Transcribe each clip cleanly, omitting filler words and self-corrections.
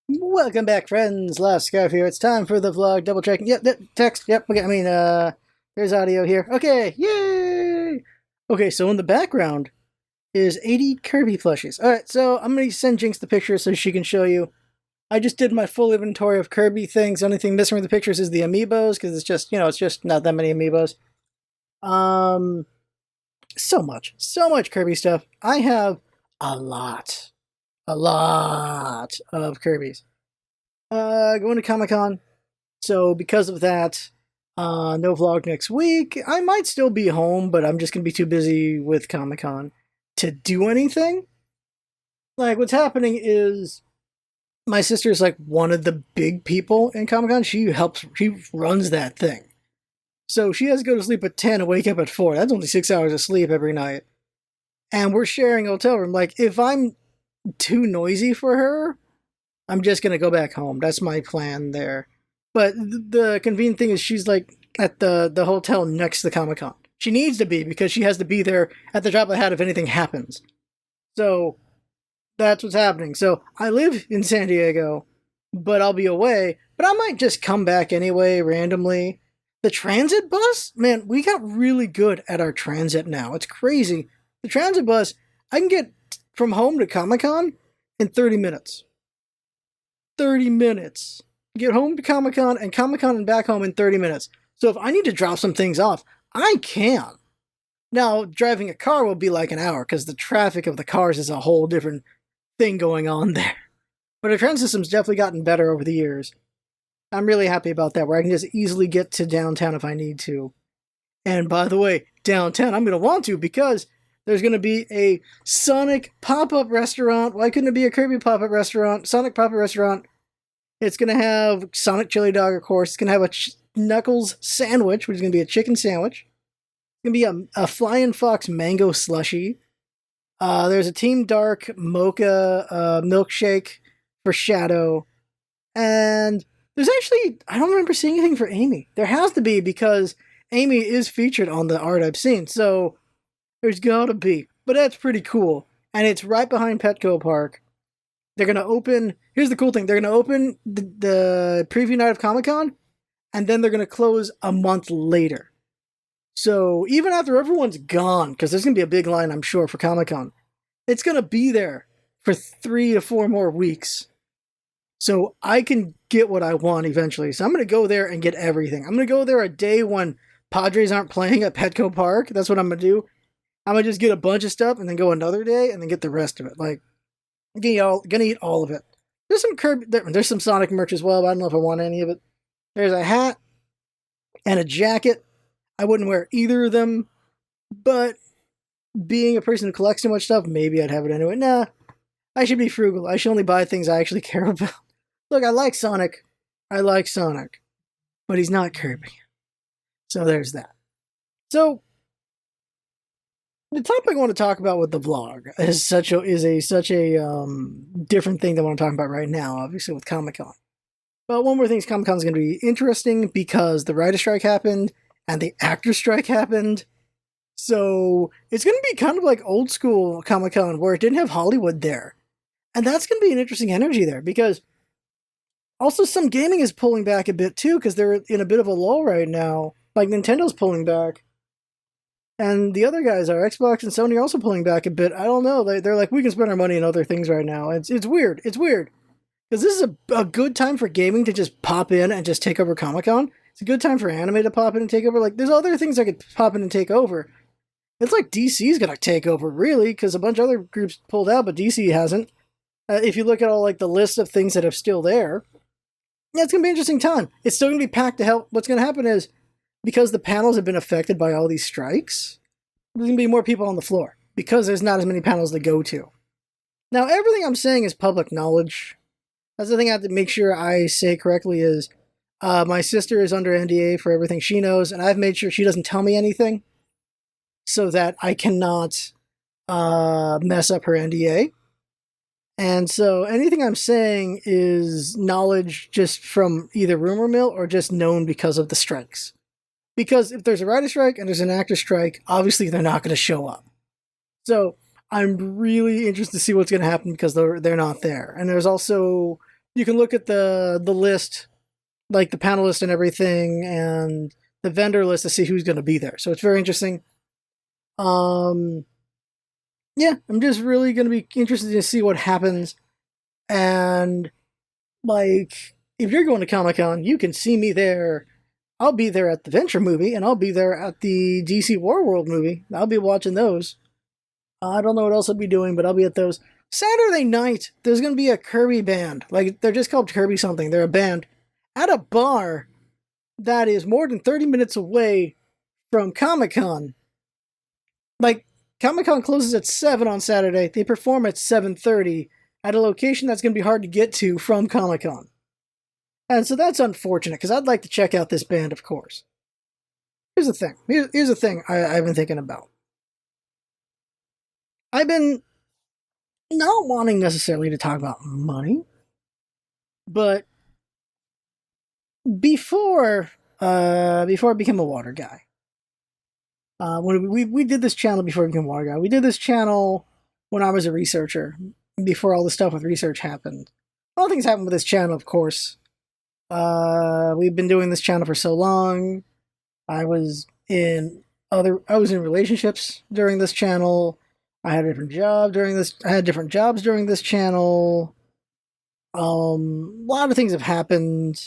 Welcome back, friends. Last Scarf here. It's time for the vlog. Double checking. Yep, text. Yep. Okay. There's audio here. Okay. Yay! Okay. So in the background is 80 Kirby plushies. All right. So I'm gonna send Jinx the picture so she can show you. I just did my full inventory of Kirby things. The only thing missing from the pictures is the amiibos because it's just not that many amiibos. Um, so much Kirby stuff. I have a lot, a lot of Kirby's. Going to Comic Con. So because of that, no vlog next week. I might still be home, but I'm just gonna be too busy with Comic Con to do anything. Like what's happening is my sister is like one of the big people in Comic Con. She runs that thing. So she has to go to sleep at 10 and wake up at 4. That's only 6 hours of sleep every night. And we're sharing a hotel room. Like if I'm too noisy for her, I'm just gonna go back home. That's my plan there. But the convenient thing is she's like at the hotel next to the Comic Con. She needs to be because she has to be there at the drop of a hat if anything happens. So that's what's happening. So I live in San Diego, but I'll be away. But I might just come back anyway randomly. The transit bus, man, we got really good at our transit now. It's crazy. The transit bus, I can get from home to Comic Con in 30 minutes. 30 minutes. Get home to Comic Con and back home in 30 minutes. So if I need to drop some things off, I can. Now, driving a car will be like an hour because the traffic of the cars is a whole different thing going on there. But our transit system's definitely gotten better over the years. I'm really happy about that, where I can just easily get to downtown if I need to. And by the way, downtown, I'm going to want to because there's going to be a Sonic pop-up restaurant. Why couldn't it be a Kirby pop-up restaurant? Sonic pop-up restaurant. It's going to have Sonic chili dog, of course. It's going to have a Knuckles sandwich, which is going to be a chicken sandwich. It's going to be a Flying Fox mango slushy. There's a Team Dark mocha milkshake for Shadow. And there's actually, I don't remember seeing anything for Amy. There has to be because Amy is featured on the art I've seen. So there's got to be. But that's pretty cool. And it's right behind Petco Park. They're going to open, here's the cool thing, they're going to open the preview night of Comic-Con, and then they're going to close a month later. So even after everyone's gone, because there's going to be a big line, I'm sure, for Comic-Con, it's going to be there for 3 to 4 more weeks. So I can get what I want eventually. So I'm going to go there and get everything. I'm going to go there a day when Padres aren't playing at Petco Park. That's what I'm going to do. I'm going to just get a bunch of stuff and then go another day and then get the rest of it. Like, gonna eat all of it. There's some Kirby, there's some Sonic merch as well, but I don't know if I want any of it. There's a hat and a jacket. I wouldn't wear either of them, but being a person who collects so much stuff, maybe I'd have it anyway. Nah, I should be frugal. I should only buy things I actually care about. Look, I like Sonic, but he's not Kirby. So there's that. So the topic I want to talk about with the vlog is such a different thing than what I'm talking about right now, obviously with Comic Con. But one more thing is Comic Con is going to be interesting because the writer strike happened and the actor strike happened. So it's going to be kind of like old school Comic Con where it didn't have Hollywood there. And that's going to be an interesting energy there because also some gaming is pulling back a bit too because they're in a bit of a lull right now. Like Nintendo's pulling back. And the other guys are Xbox and Sony are also pulling back a bit. I don't know. They're like, we can spend our money on other things right now. It's weird. It's weird. Because this is a good time for gaming to just pop in and just take over Comic-Con. It's a good time for anime to pop in and take over. Like, there's other things that could pop in and take over. It's like DC's going to take over, really, because a bunch of other groups pulled out, but DC hasn't. If you look at all, like, the list of things that are still there, yeah, it's going to be an interesting time. It's still going to be packed to hell. What's going to happen is, because the panels have been affected by all these strikes, there's going to be more people on the floor because there's not as many panels to go to. Now, everything I'm saying is public knowledge. That's the thing I have to make sure I say correctly is my sister is under NDA for everything she knows, and I've made sure she doesn't tell me anything so that I cannot mess up her NDA. And so anything I'm saying is knowledge just from either rumor mill or just known because of the strikes. Because if there's a writer strike and there's an actor strike, obviously they're not going to show up. So I'm really interested to see what's going to happen because they're not there. And there's also you can look at the list, like the panel list and everything, and the vendor list to see who's going to be there. So it's very interesting. Yeah, I'm just really going to be interested to see what happens. And like, if you're going to Comic-Con, you can see me there. I'll be there at the Venture movie, and I'll be there at the DC Warworld movie. I'll be watching those. I don't know what else I'll be doing, but I'll be at those. Saturday night, there's going to be a Kirby band. Like, they're just called Kirby something. They're a band at a bar that is more than 30 minutes away from Comic-Con. Like, Comic-Con closes at 7 on Saturday. They perform at 7:30 at a location that's going to be hard to get to from Comic-Con. And so that's unfortunate, because I'd like to check out this band, of course. Here's the thing. Here's the thing I've been thinking about. I've been not wanting necessarily to talk about money, but before I became a water guy, when we did this channel before I became a water guy, we did this channel when I was a researcher, before all the stuff with research happened. All things happened with this channel, of course. We've been doing this channel for so long. I was in relationships during this channel. I had a different job during this. I had different jobs during this channel. A lot of things have happened.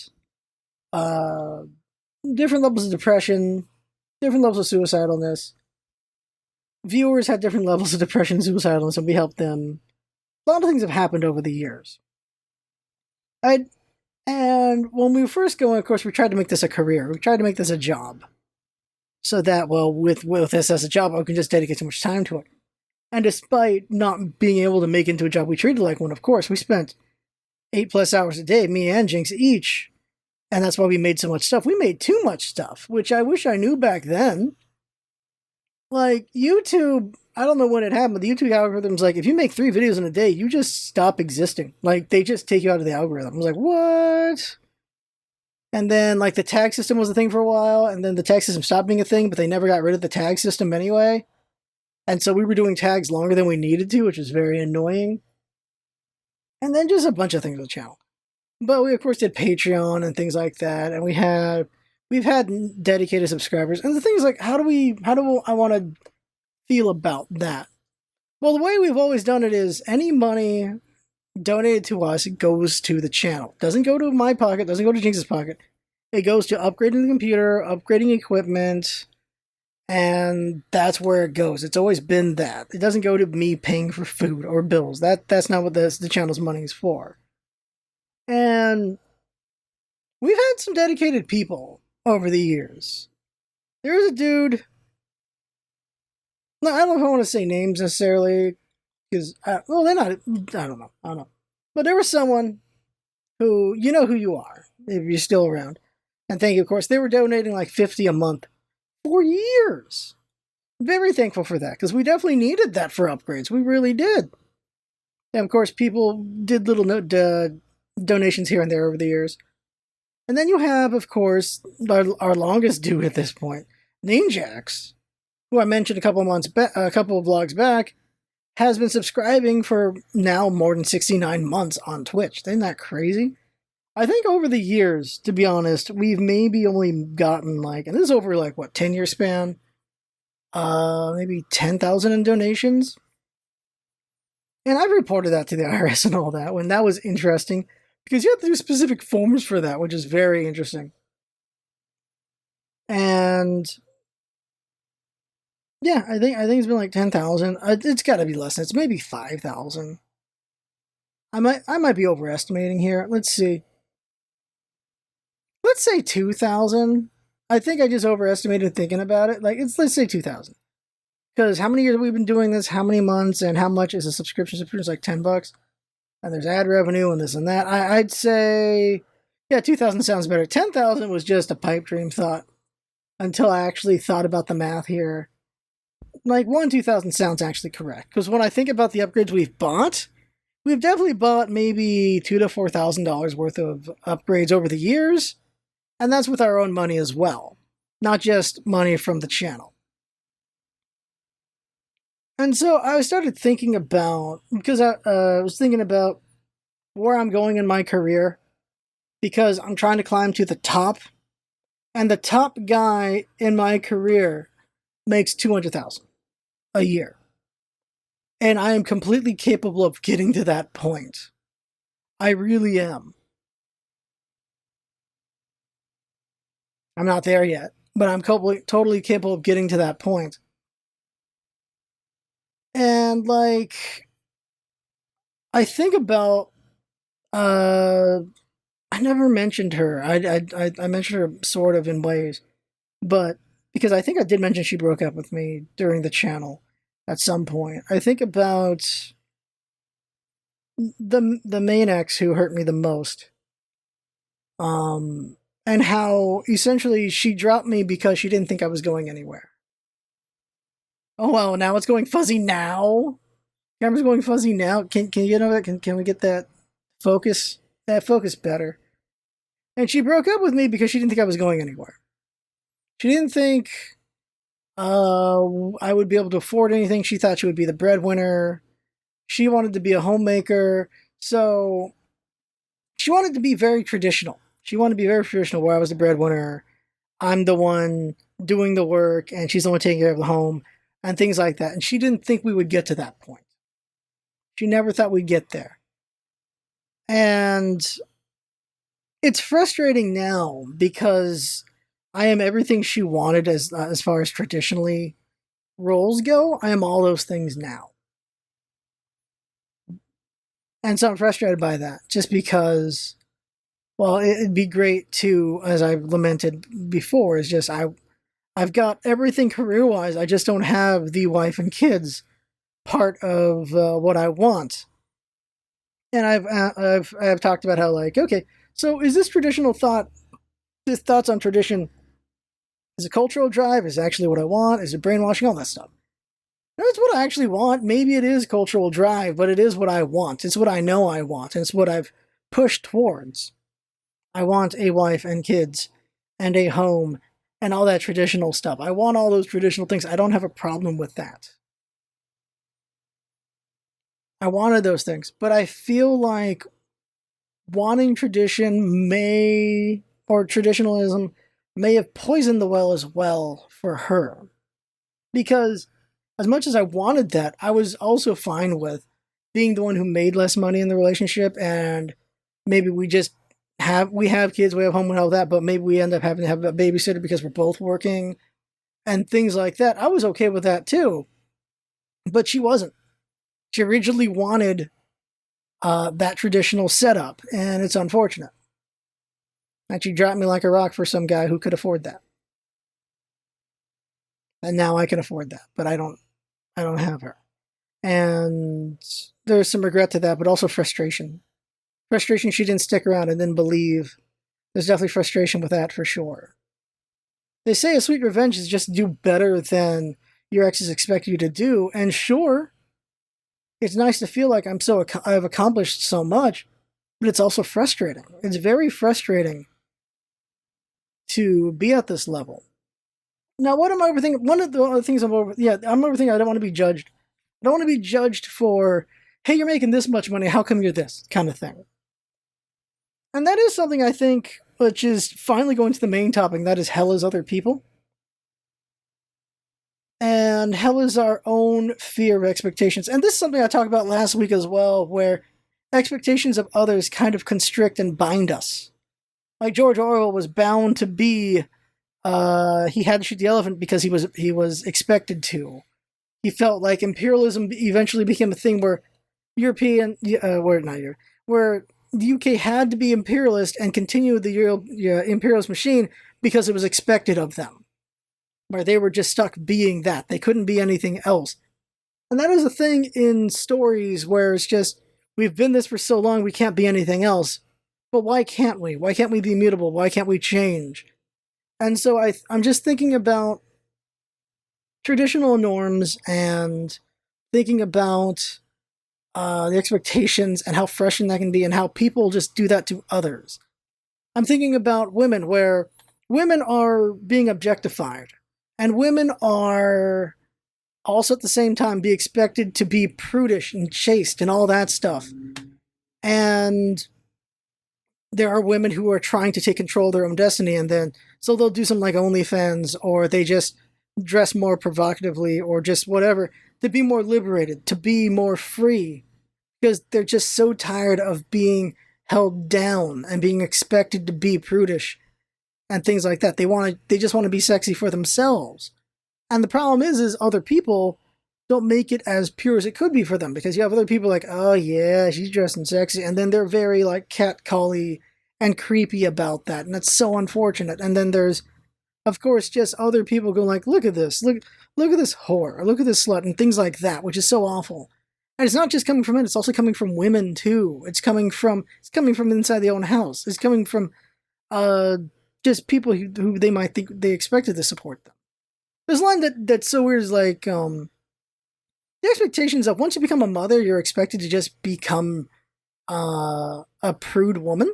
Different levels of depression, different levels of suicidalness. Viewers had different levels of depression and suicidalness, and we helped them. A lot of things have happened over the years. And when we were first going, of course, we tried to make this a career. We tried to make this a job. So that, well, with this as a job, I can just dedicate so much time to it. And despite not being able to make it into a job we treated like one, of course, we spent 8+ hours a day, me and Jinx each. And that's why we made so much stuff. We made too much stuff, which I wish I knew back then. Like, YouTube, I don't know when it happened, but the YouTube algorithm's like, if you make 3 videos in a day, you just stop existing. Like, they just take you out of the algorithm. I was like, what? And then, like, the tag system was a thing for a while, and then the tag system stopped being a thing, but they never got rid of the tag system anyway. And so we were doing tags longer than we needed to, which was very annoying. And then just a bunch of things with the channel. But we, of course, did Patreon and things like that, and we've had dedicated subscribers. And the thing is, like, how do I want to feel about that? Well, the way we've always done it is any money donated to us goes to the channel. It doesn't go to my pocket, doesn't go to Jinx's pocket. It goes to upgrading the computer, upgrading equipment, and that's where it goes. It's always been that. It doesn't go to me paying for food or bills. That's not what the channel's money is for. And we've had some dedicated people over the years. There's a dude. No, I don't know if I want to say names necessarily, because well, they're not. I don't know. But there was someone who, you know who you are if you're still around. And thank you, of course. They were donating like $50 a month for years. Very thankful for that, because we definitely needed that for upgrades. We really did. And of course, people did little donations here and there over the years. And then you have, of course, our longest dude at this point, Ninjax, who I mentioned a couple of vlogs back, has been subscribing for now more than 69 months on Twitch. Isn't that crazy? I think over the years, to be honest, we've maybe only gotten like, and this is over like, what, 10-year span? Maybe 10,000 in donations? And I've reported that to the IRS and all that, when that was interesting, because you have to do specific forms for that, which is very interesting. And yeah, I think it's been like 10,000. It's got to be less. It's maybe 5,000. I might be overestimating here. Let's see. Let's say 2,000. I think I just overestimated thinking about it. Like, let's say 2,000. Because how many years have we been doing this? How many months? And how much is a subscription? Subscription is like $10. And there's ad revenue and this and that. I'd say, yeah, 2,000 sounds better. 10,000 was just a pipe dream thought until I actually thought about the math here. Like, 2,000 sounds actually correct. Because when I think about the upgrades we've definitely bought maybe $2,000 to $4,000 worth of upgrades over the years. And that's with our own money as well. Not just money from the channel. And so I started thinking about, because I was thinking about where I'm going in my career because I'm trying to climb to the top, and the top guy in my career makes $200,000 a year. And I am completely capable of getting to that point. I really am. I'm not there yet, but I'm totally capable of getting to that point. And like, I think about, I never mentioned her. I mentioned her sort of in ways, but because I think I did mention she broke up with me during the channel at some point. I think about the main ex who hurt me the most. And how essentially she dropped me because she didn't think I was going anywhere. Oh well, now it's going fuzzy now. Camera's going fuzzy now. Can you know that? Can we get that focus? That focus better. And she broke up with me because she didn't think I was going anywhere. She didn't think I would be able to afford anything. She thought she would be the breadwinner. She wanted to be a homemaker. So she wanted to be very traditional. She wanted to be very traditional where I was the breadwinner. I'm the one doing the work and she's the one taking care of the home and things like that. And she didn't think we would get to that point. She never thought we'd get there. And it's frustrating now because I am everything she wanted as far as traditionally roles go. I am all those things now. And so I'm frustrated by that just because, well, it'd be great to, as I've lamented before, is just I've got everything career-wise. I just don't have the wife and kids part of what I want. And I've talked about how, like, okay, so is this traditional thought, this thoughts on tradition, is it cultural drive? Is it actually what I want? Is it brainwashing? All that stuff. That's what I actually want. Maybe it is cultural drive, but it is what I want. It's what I know I want. And it's what I've pushed towards. I want a wife and kids and a home and all that traditional stuff. I want all those traditional things. I don't have a problem with that. I wanted those things, but I feel like wanting tradition or traditionalism may have poisoned the well as well for her. Because as much as I wanted that, I was also fine with being the one who made less money in the relationship, and maybe we have kids, we have home and all that, but maybe we end up having to have a babysitter because we're both working and things like that. I was okay with that too, but she wasn't. She originally wanted that traditional setup, and it's unfortunate. And she dropped me like a rock for some guy who could afford that. And now I can afford that, but I don't have her. And there's some regret to that, but also frustration. Frustration she didn't stick around and didn't believe. There's definitely frustration with that for sure. They say a sweet revenge is just to do better than your exes expect you to do, and sure, it's nice to feel like I've accomplished so much, but it's also frustrating. It's very frustrating to be at this level. Now, what am I overthinking? One of the other things I'm overthinking. I don't want to be judged. I don't want to be judged for, hey, you're making this much money. How come you're this kind of thing? And that is something I think, which is finally going to the main topic. That is hell is other people. And hell is our own fear of expectations. And this is something I talked about last week as well, where expectations of others kind of constrict and bind us. Like George Orwell was bound to be, he had to shoot the elephant because he was expected to. He felt like imperialism eventually became a thing where where the UK had to be imperialist and continue the imperialist machine because it was expected of them. Where they were just stuck being that. They couldn't be anything else. And that is a thing in stories where it's just, we've been this for so long, we can't be anything else. But why can't we? Why can't we be immutable? Why can't we change? And so I'm just thinking about traditional norms and thinking about the expectations and how frustrating that can be and how people just do that to others. I'm thinking about women, where women are being objectified. And women are also at the same time be expected to be prudish and chaste and all that stuff. And there are women who are trying to take control of their own destiny, and then so they'll do something like OnlyFans, or they just dress more provocatively, or just whatever, to be more liberated, to be more free, because they're just so tired of being held down and being expected to be prudish and things like that. They just want to be sexy for themselves. And the problem is other people don't make it as pure as it could be for them, because you have other people like, oh yeah, she's dressing sexy, and then they're very like catcally and creepy about that, and that's so unfortunate. And then there's, of course, just other people going like, look at this, look at this whore, or look at this slut, and things like that, which is so awful. And it's not just coming from men; it's also coming from women too. It's coming from inside the own house. It's coming from just people who they might think they expected to support them. There's a line that's so weird, is like the expectations of once you become a mother, you're expected to just become a prude woman.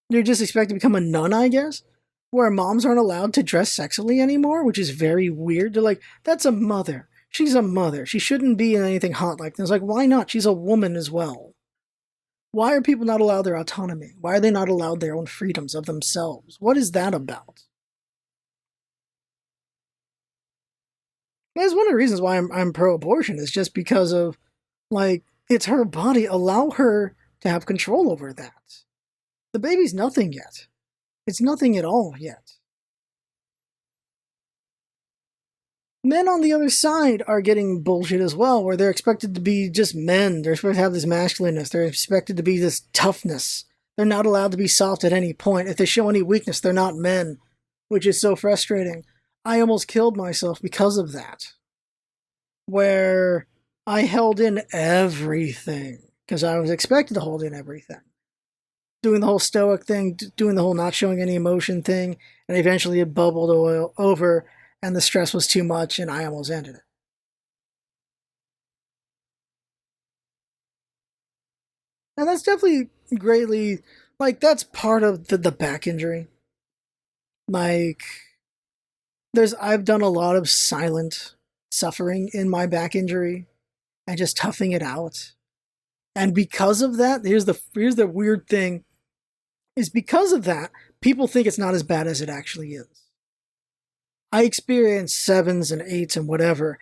You're just expected to become a nun, I guess, where moms aren't allowed to dress sexily anymore, which is very weird. They're like, that's a mother. She's a mother. She shouldn't be in anything hot like this. It's like, why not? She's a woman as well. Why are people not allowed their autonomy? Why are they not allowed their own freedoms of themselves? What is that about? That's one of the reasons why I'm pro-abortion, is just because of, like, it's her body. Allow her to have control over that. The baby's nothing yet. It's nothing at all yet. Men on the other side are getting bullshit as well, where they're expected to be just men. They're supposed to have this masculineness. They're expected to be this toughness. They're not allowed to be soft at any point. If they show any weakness, they're not men, which is so frustrating. I almost killed myself because of that, where I held in everything, because I was expected to hold in everything. Doing the whole stoic thing, doing the whole not showing any emotion thing, and eventually it bubbled over, and the stress was too much, and I almost ended it. And that's definitely greatly, like, that's part of the back injury. Like, I've done a lot of silent suffering in my back injury and just toughing it out. And because of that, here's the weird thing, is because of that, people think it's not as bad as it actually is. I experienced 7s and 8s and whatever,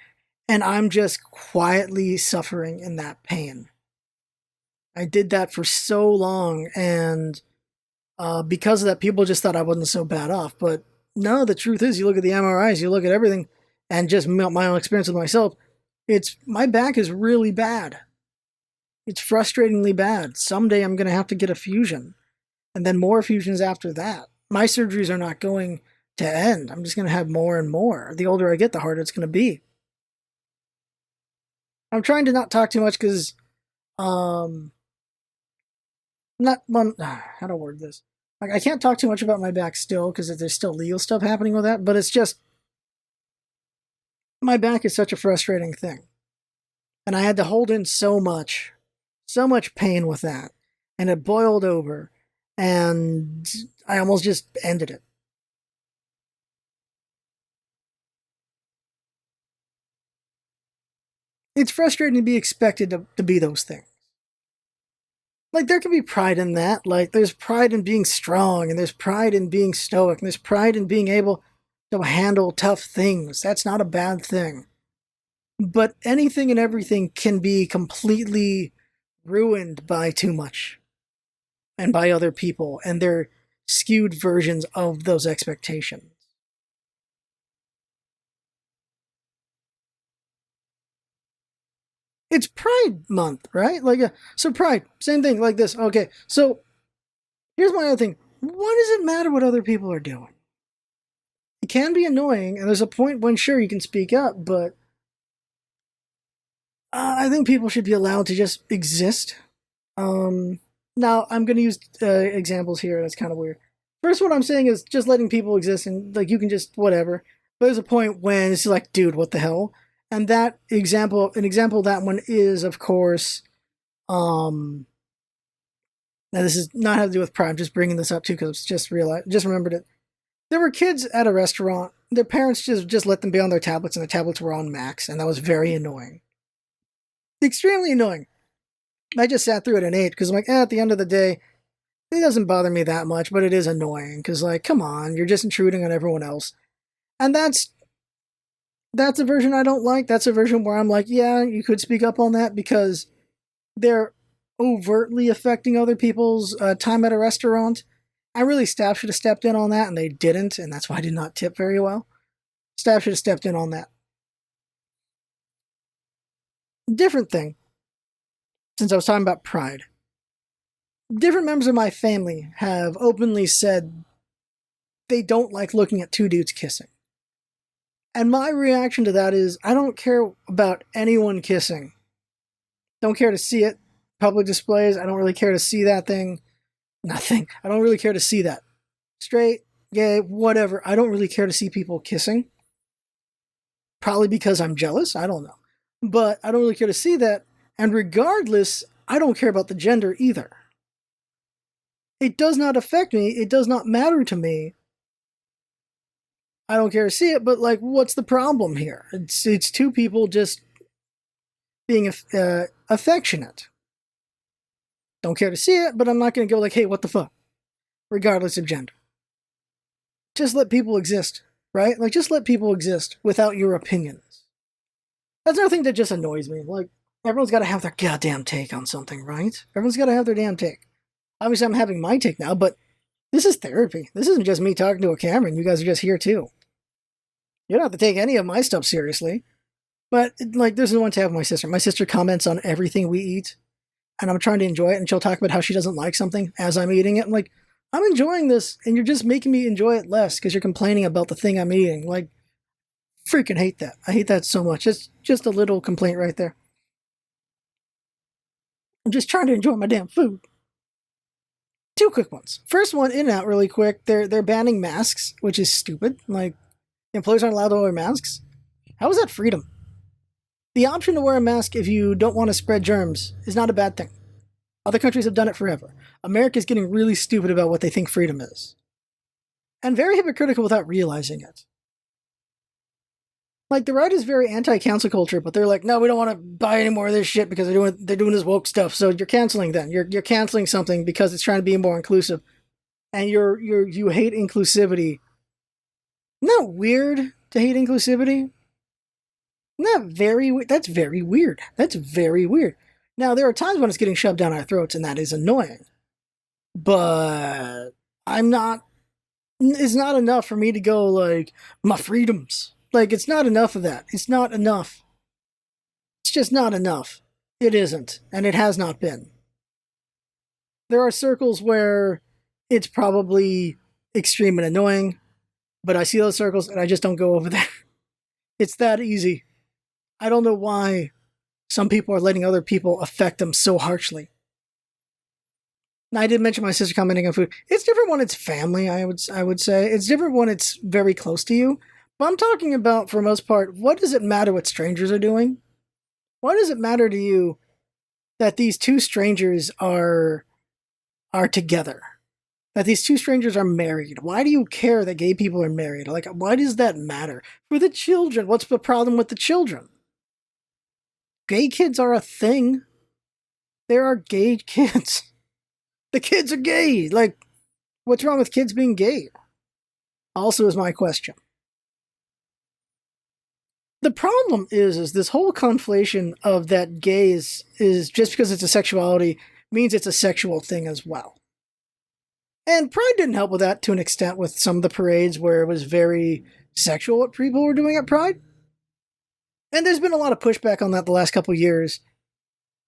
and I'm just quietly suffering in that pain. I did that for so long, and because of that, people just thought I wasn't so bad off. But no, the truth is, you look at the MRIs, you look at everything, and just my own experience with myself, my back is really bad. It's frustratingly bad. Someday I'm going to have to get a fusion, and then more fusions after that. My surgeries are not going to end. I'm just going to have more and more. The older I get, the harder it's going to be. I'm trying to not talk too much because, not how to word this. Like, I can't talk too much about my back still because there's still legal stuff happening with that. But it's just, my back is such a frustrating thing, and I had to hold in so much pain with that, and it boiled over, and I almost just ended it. It's frustrating to be expected to be those things. Like, there can be pride in that. Like, there's pride in being strong, and there's pride in being stoic, and there's pride in being able to handle tough things. That's not a bad thing. But anything and everything can be completely ruined by too much, and by other people, and their skewed versions of those expectations. It's Pride Month, right? Like, so Pride, same thing, like this. Okay, so here's my other thing. Why does it matter what other people are doing? It can be annoying, and there's a point when, sure, you can speak up, but I think people should be allowed to just exist. Now, I'm going to use examples here, that's kind of weird. First, what I'm saying is just letting people exist, and, like, you can just whatever. But there's a point when it's like, dude, what the hell? And an example of that one is, of course, now this is not have to do with Pride. I'm just bringing this up too because just remembered it. There were kids at a restaurant. Their parents just let them be on their tablets, and the tablets were on max, and that was very annoying. Extremely annoying. I just sat through it and ate because I'm like, at the end of the day, it doesn't bother me that much, but it is annoying because, like, come on, you're just intruding on everyone else. And that's a version I don't like. That's a version where I'm like, yeah, you could speak up on that because they're overtly affecting other people's time at a restaurant. I really, staff should have stepped in on that, and they didn't, and that's why I did not tip very well. Staff should have stepped in on that. Different thing, since I was talking about pride. Different members of my family have openly said they don't like looking at two dudes kissing. And my reaction to that is, I don't care about anyone kissing. Don't care to see it. Public displays, I don't really care to see that thing. Nothing. I don't really care to see that. Straight, gay, whatever. I don't really care to see people kissing. Probably because I'm jealous. I don't know. But I don't really care to see that. And regardless, I don't care about the gender either. It does not affect me. It does not matter to me. I don't care to see it, but, like, what's the problem here? It's two people just being affectionate. Don't care to see it, but I'm not going to go like, hey, what the fuck? Regardless of gender. Just let people exist, right? Like, just let people exist without your opinions. That's another thing that just annoys me. Like, everyone's got to have their goddamn take on something, right? Everyone's got to have their damn take. Obviously, I'm having my take now, but this is therapy. This isn't just me talking to a camera, and you guys are just here, too. You don't have to take any of my stuff seriously. But, like, this is one tab with my sister. My sister comments on everything we eat, and I'm trying to enjoy it, and she'll talk about how she doesn't like something as I'm eating it. I'm like, I'm enjoying this, and you're just making me enjoy it less because you're complaining about the thing I'm eating. Like, freaking hate that. I hate that so much. It's just a little complaint right there. I'm just trying to enjoy my damn food. Two quick ones. First one, In-N-Out, really quick. They're banning masks, which is stupid. Like, employees aren't allowed to wear masks. How is that freedom? The option to wear a mask if you don't want to spread germs is not a bad thing. Other countries have done it forever. America's getting really stupid about what they think freedom is. And very hypocritical without realizing it. Like, the right is very anti-cancel culture, but they're like, no, we don't want to buy any more of this shit because they're doing this woke stuff. So you're canceling then. You're canceling something because it's trying to be more inclusive. And you hate inclusivity. Isn't that weird to hate inclusivity? Isn't that that's very weird. That's very weird. Now, there are times when it's getting shoved down our throats, and that is annoying. But it's not enough for me to go, like, my freedoms. Like, it's not enough of that. It's not enough. It's just not enough. It isn't, and it has not been. There are circles where it's probably extreme and annoying, but I see those circles, and I just don't go over there. It's that easy. I don't know why some people are letting other people affect them so harshly. Now, I did mention my sister commenting on food. It's different when it's family, I would say. It's different when it's very close to you. But I'm talking about, for the most part, what does it matter what strangers are doing? Why does it matter to you that these two strangers are together? That these two strangers are married? Why do you care that gay people are married? Like, why does that matter? For the children, what's the problem with the children? Gay kids are a thing. There are gay kids. The kids are gay. Like, what's wrong with kids being gay? Also is my question. The problem is this whole conflation of that gay is just because it's a sexuality means it's a sexual thing as well. And Pride didn't help with that to an extent with some of the parades where it was very sexual what people were doing at Pride. And there's been a lot of pushback on that the last couple years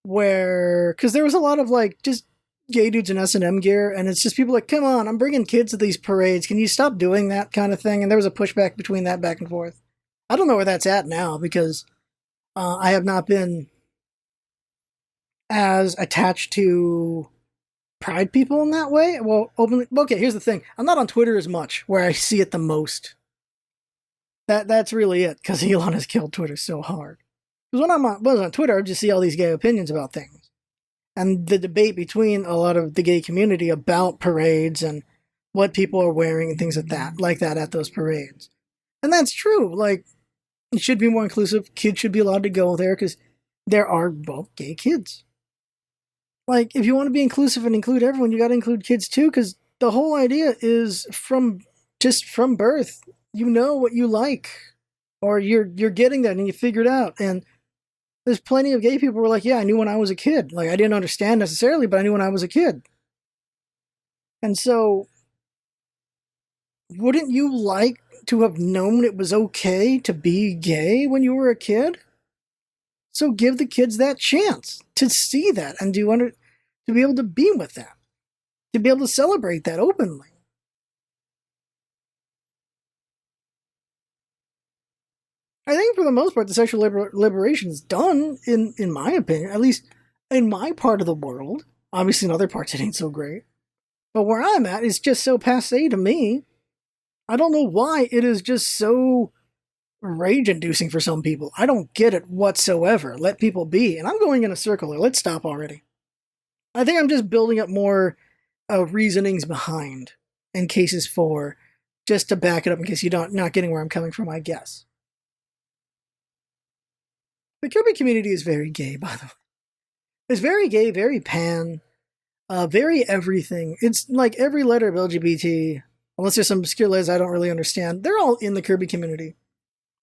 because there was a lot of, like, just gay dudes in S&M gear, and it's just people like, come on, I'm bringing kids to these parades. Can you stop doing that kind of thing? And there was a pushback between that back and forth. I don't know where that's at now because I have not been as attached to Pride people in that way. Well, openly. Okay, here's the thing. I'm not on Twitter as much, where I see it the most. That's really it, because Elon has killed Twitter so hard. Because when I was on Twitter, I just see all these gay opinions about things. And the debate between a lot of the gay community about parades and what people are wearing and things like that at those parades. And that's true. Like, it should be more inclusive. Kids should be allowed to go there because there are, well, gay kids. like, if you want to be inclusive and include everyone, you got to include kids too, because the whole idea is from birth, you know what you like, or you're getting that and you figure it out. And there's plenty of gay people who are like, yeah, I knew when I was a kid. Like, I didn't understand necessarily, but I knew when I was a kid. And so, wouldn't you like to have known it was okay to be gay when you were a kid? So give the kids that chance to see that and to be able to be with that, to be able to celebrate that openly. I think for the most part, the sexual liberation is done, in my opinion, at least in my part of the world. Obviously, in other parts, it ain't so great. But where I'm at, it's just so passe to me. I don't know why it is just so rage-inducing for some people. I don't get it whatsoever. Let people be. And I'm going in a circle here. Let's stop already. I think I'm just building up more reasonings behind and cases for, just to back it up in case you're not getting where I'm coming from, I guess. The Kirby community is very gay, by the way. It's very gay, very pan, very everything. It's like every letter of LGBT, unless there's some obscure letters I don't really understand, they're all in the Kirby community.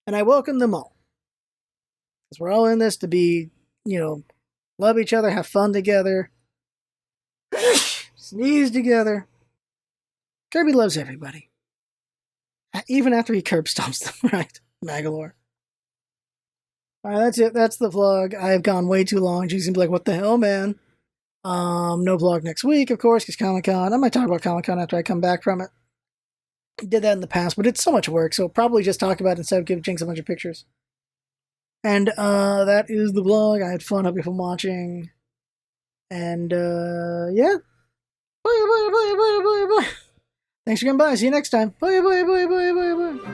And I welcome them all. Because we're all in this to be, love each other, have fun together, sneeze together. Kirby loves everybody. Even after he curb stomps them, right? Magalore. Alright, that's it. That's the vlog. I have gone way too long. She's gonna be like, what the hell, man? No vlog next week, of course, because Comic-Con. I might talk about Comic-Con after I come back from it. Did that in the past, but it's so much work, so probably just talk about it instead of giving Jinx a bunch of pictures. And that is the vlog. I had fun. Hope you fun watching. And yeah. Bye, bye, bye, bye, bye, bye. Thanks for coming by. See you next time. Bye, bye, bye, bye, bye, bye.